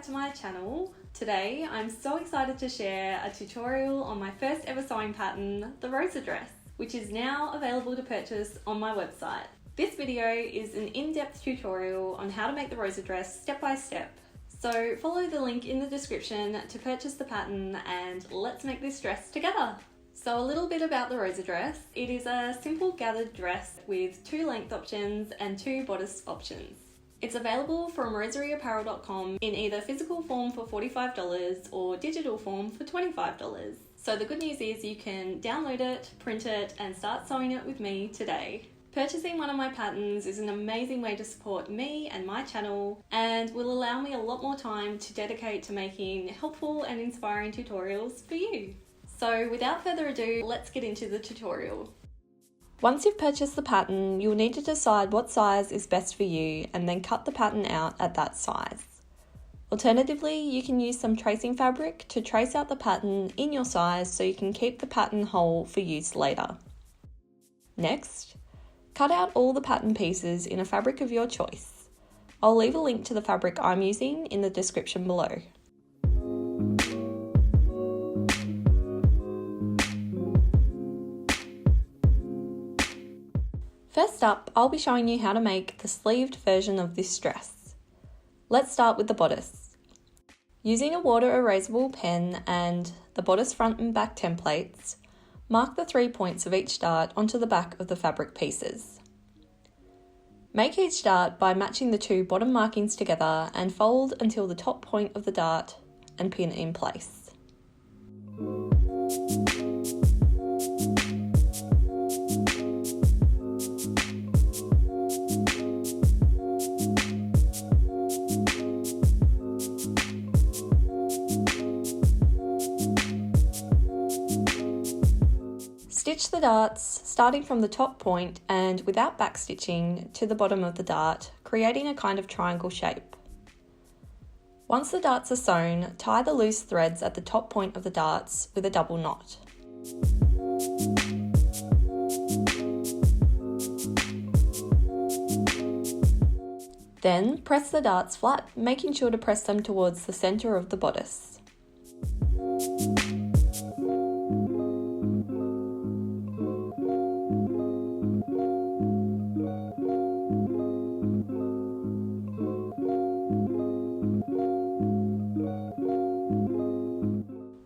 to my channel. Today I'm so excited to share a tutorial on my first ever sewing pattern, the Rosa Dress, which is now available to purchase on my website. This video is an in-depth tutorial on how to make the Rosa Dress step by step. So follow the link in the description to purchase the pattern and let's make this dress together. So a little bit about the Rosa Dress. It is a simple gathered dress with 2 length options and 2 bodice options. It's available from roseryapparel.com in either physical form for $45 or digital form for $25. So the good news is you can download it, print it, and start sewing it with me today. Purchasing one of my patterns is an amazing way to support me and my channel and will allow me a lot more time to dedicate to making helpful and inspiring tutorials for you. So without further ado, let's get into the tutorial. Once you've purchased the pattern, you'll need to decide what size is best for you and then cut the pattern out at that size. Alternatively, you can use some tracing fabric to trace out the pattern in your size so you can keep the pattern whole for use later. Next, cut out all the pattern pieces in a fabric of your choice. I'll leave a link to the fabric I'm using in the description below. First up, I'll be showing you how to make the sleeved version of this dress. Let's start with the bodice. Using a water erasable pen and the bodice front and back templates, mark the 3 points of each dart onto the back of the fabric pieces. Make each dart by matching the 2 bottom markings together and fold until the top point of the dart and pin in place. Stitch the darts starting from the top point and without backstitching to the bottom of the dart, creating a kind of triangle shape. Once the darts are sewn, tie the loose threads at the top point of the darts with a double knot. Then press the darts flat, making sure to press them towards the centre of the bodice.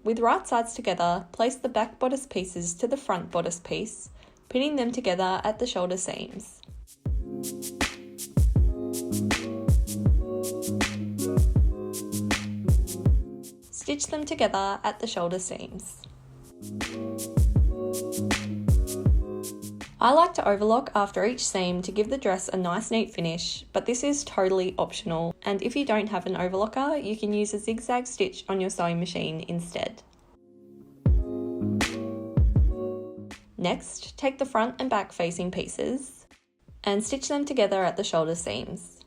With right sides together, place the back bodice pieces to the front bodice piece, pinning them together at the shoulder seams. Stitch them together at the shoulder seams. I like to overlock after each seam to give the dress a nice neat finish, but this is totally optional, and if you don't have an overlocker, you can use a zigzag stitch on your sewing machine instead. Next, take the front and back facing pieces and stitch them together at the shoulder seams.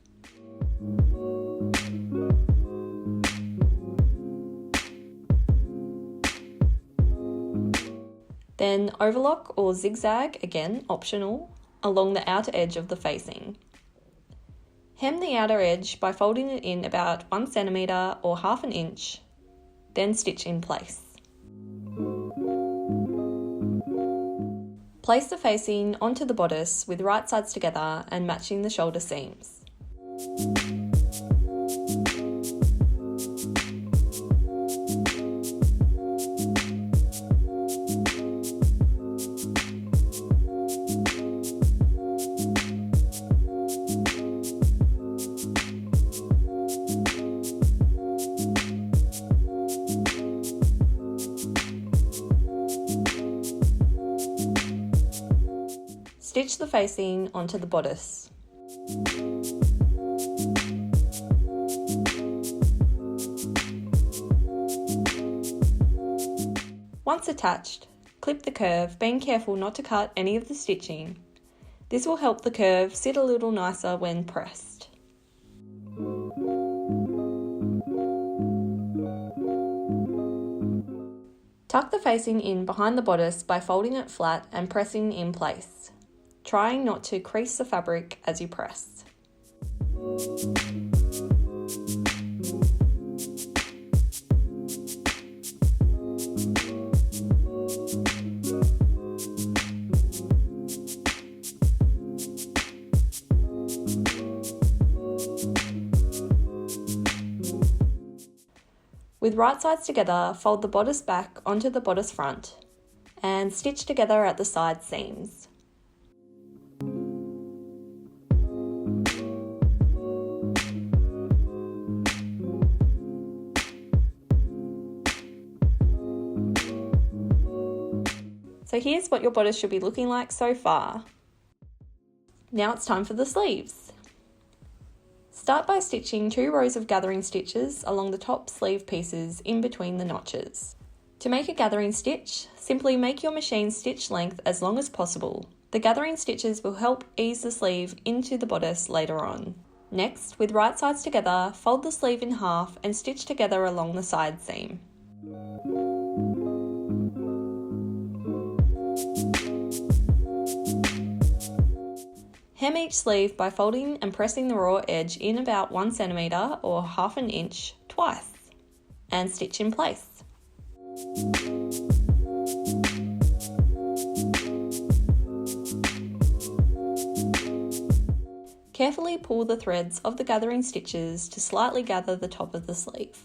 Then overlock or zigzag, again optional, along the outer edge of the facing. Hem the outer edge by folding it in about 1 centimetre or half an inch, then stitch in place. Place the facing onto the bodice with right sides together and matching the shoulder seams. Stitch the facing onto the bodice. Once attached, clip the curve, being careful not to cut any of the stitching. This will help the curve sit a little nicer when pressed. Tuck the facing in behind the bodice by folding it flat and pressing in place, trying not to crease the fabric as you press. With right sides together, fold the bodice back onto the bodice front and stitch together at the side seams. So here's what your bodice should be looking like so far. Now it's time for the sleeves. Start by stitching 2 rows of gathering stitches along the top sleeve pieces in between the notches. To make a gathering stitch, simply make your machine stitch length as long as possible. The gathering stitches will help ease the sleeve into the bodice later on. Next, with right sides together, fold the sleeve in half and stitch together along the side seam. Hem each sleeve by folding and pressing the raw edge in about 1 cm or ½ an inch twice, and stitch in place. Carefully pull the threads of the gathering stitches to slightly gather the top of the sleeve.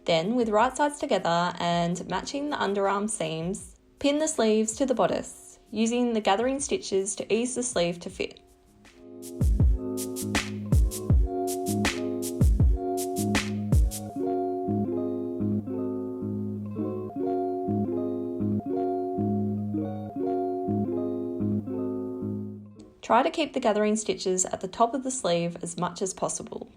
Then, with right sides together and matching the underarm seams, pin the sleeves to the bodice, using the gathering stitches to ease the sleeve to fit. Try to keep the gathering stitches at the top of the sleeve as much as possible.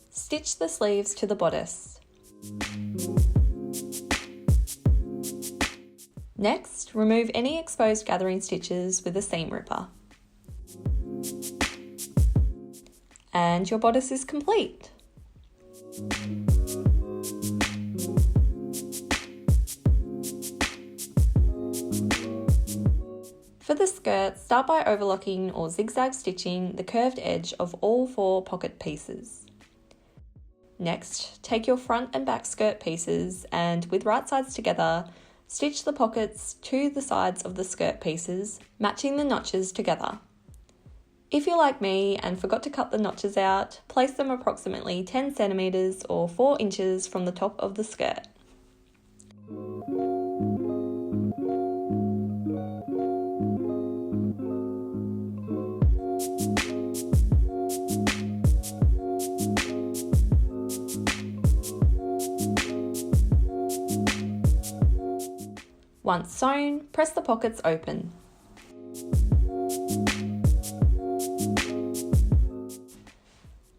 Stitch the sleeves to the bodice. Next, remove any exposed gathering stitches with a seam ripper. And your bodice is complete. For the skirt, start by overlocking or zigzag stitching the curved edge of all 4 pocket pieces. Next, take your front and back skirt pieces and, with right sides together, stitch the pockets to the sides of the skirt pieces, matching the notches together. If you're like me and forgot to cut the notches out, place them approximately 10 cm or 4 inches from the top of the skirt. Once sewn, press the pockets open.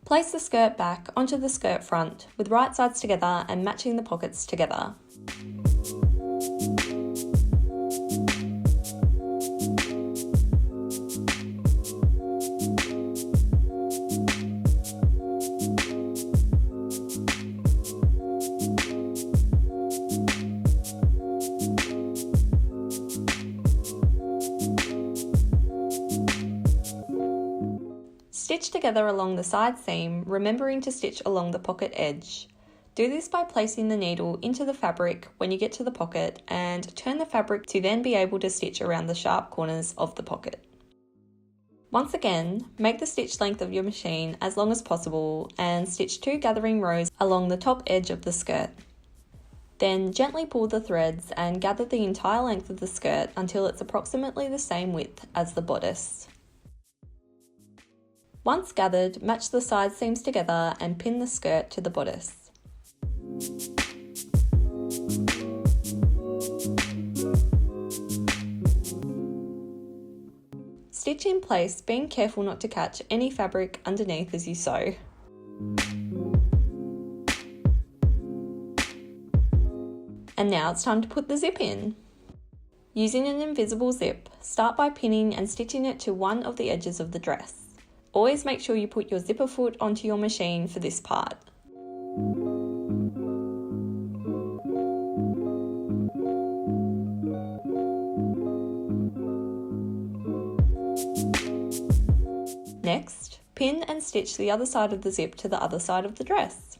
Place the skirt back onto the skirt front with right sides together and matching the pockets together. Stitch together along the side seam, remembering to stitch along the pocket edge. Do this by placing the needle into the fabric when you get to the pocket and turn the fabric to then be able to stitch around the sharp corners of the pocket. Once again, make the stitch length of your machine as long as possible and stitch 2 gathering rows along the top edge of the skirt. Then gently pull the threads and gather the entire length of the skirt until it's approximately the same width as the bodice. Once gathered, match the side seams together and pin the skirt to the bodice. Stitch in place, being careful not to catch any fabric underneath as you sew. And now it's time to put the zip in. Using an invisible zip, start by pinning and stitching it to one of the edges of the dress. Always make sure you put your zipper foot onto your machine for this part. Next, pin and stitch the other side of the zip to the other side of the dress.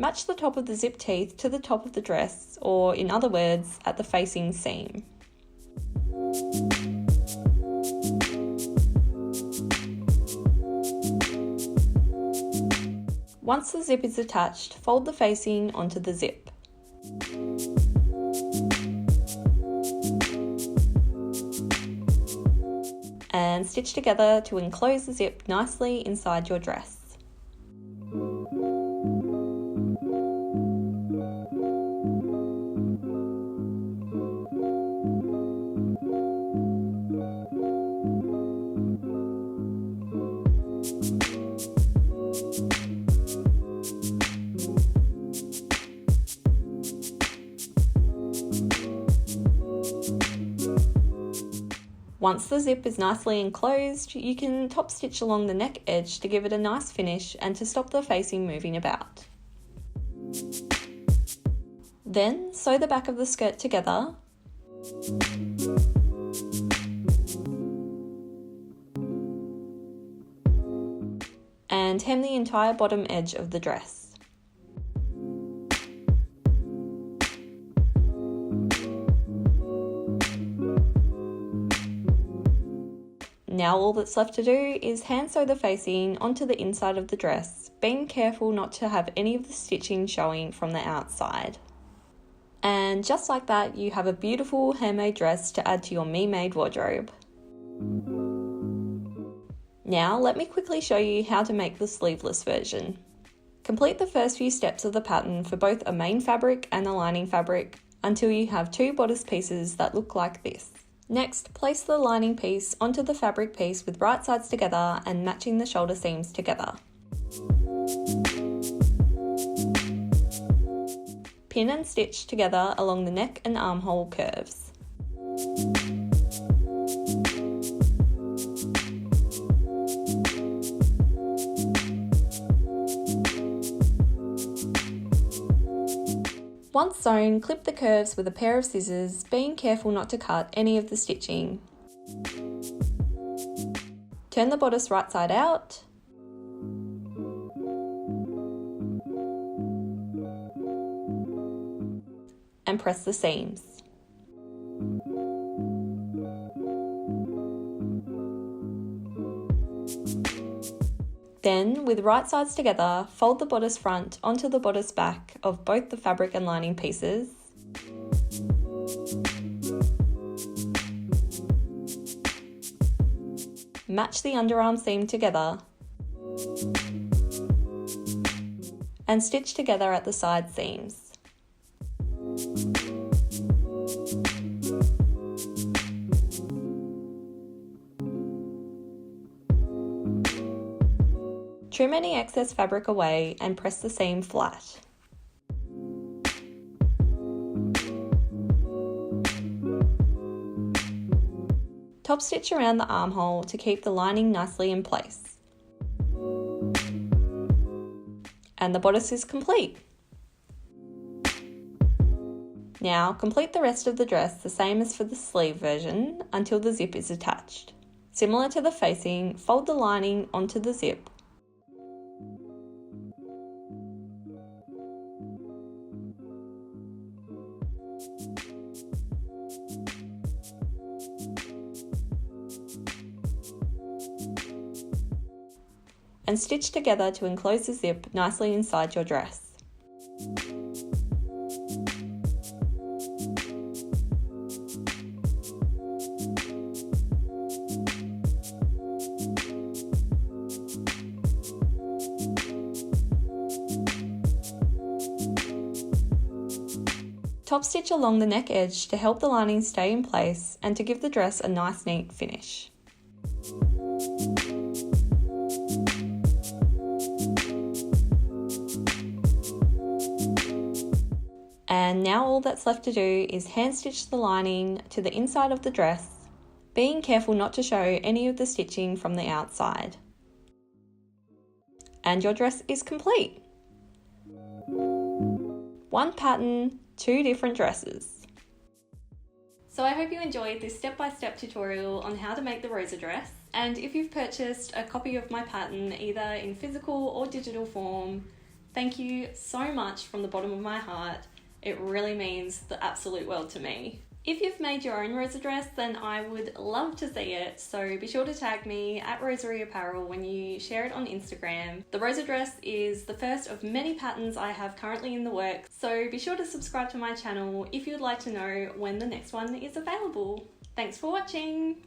Match the top of the zip teeth to the top of the dress, or in other words, at the facing seam. Once the zip is attached, fold the facing onto the zip. And stitch together to enclose the zip nicely inside your dress. Once the zip is nicely enclosed, you can top stitch along the neck edge to give it a nice finish and to stop the facing moving about. Then sew the back of the skirt together and hem the entire bottom edge of the dress. Now all that's left to do is hand sew the facing onto the inside of the dress, being careful not to have any of the stitching showing from the outside. And just like that, you have a beautiful handmade dress to add to your me-made wardrobe. Now let me quickly show you how to make the sleeveless version. Complete the first few steps of the pattern for both a main fabric and a lining fabric until you have two bodice pieces that look like this. Next, place the lining piece onto the fabric piece with right sides together and matching the shoulder seams together. Pin and stitch together along the neck and armhole curves. Once sewn, clip the curves with a pair of scissors, being careful not to cut any of the stitching. Turn the bodice right side out. And press the seams. Then, with right sides together, fold the bodice front onto the bodice back of both the fabric and lining pieces. Match the underarm seam together and stitch together at the side seams. Trim any excess fabric away and press the seam flat. Top stitch around the armhole to keep the lining nicely in place. And the bodice is complete. Now complete the rest of the dress the same as for the sleeve version until the zip is attached. Similar to the facing, fold the lining onto the zip. And stitch together to enclose the zip nicely inside your dress. Top stitch along the neck edge to help the lining stay in place and to give the dress a nice neat finish. And now all that's left to do is hand stitch the lining to the inside of the dress, being careful not to show any of the stitching from the outside. And your dress is complete. One pattern, two different dresses. So I hope you enjoyed this step-by-step tutorial on how to make the Rosa dress. And if you've purchased a copy of my pattern, either in physical or digital form, Thank you so much from the bottom of my heart. It really means the absolute world to me. If you've made your own Rosa dress, then I would love to see it, so be sure to tag me at Rosery Apparel when you share it on Instagram. The Rosa dress is the first of many patterns I have currently in the works, so be sure to subscribe to my channel if you'd like to know when the next one is available. Thanks for watching!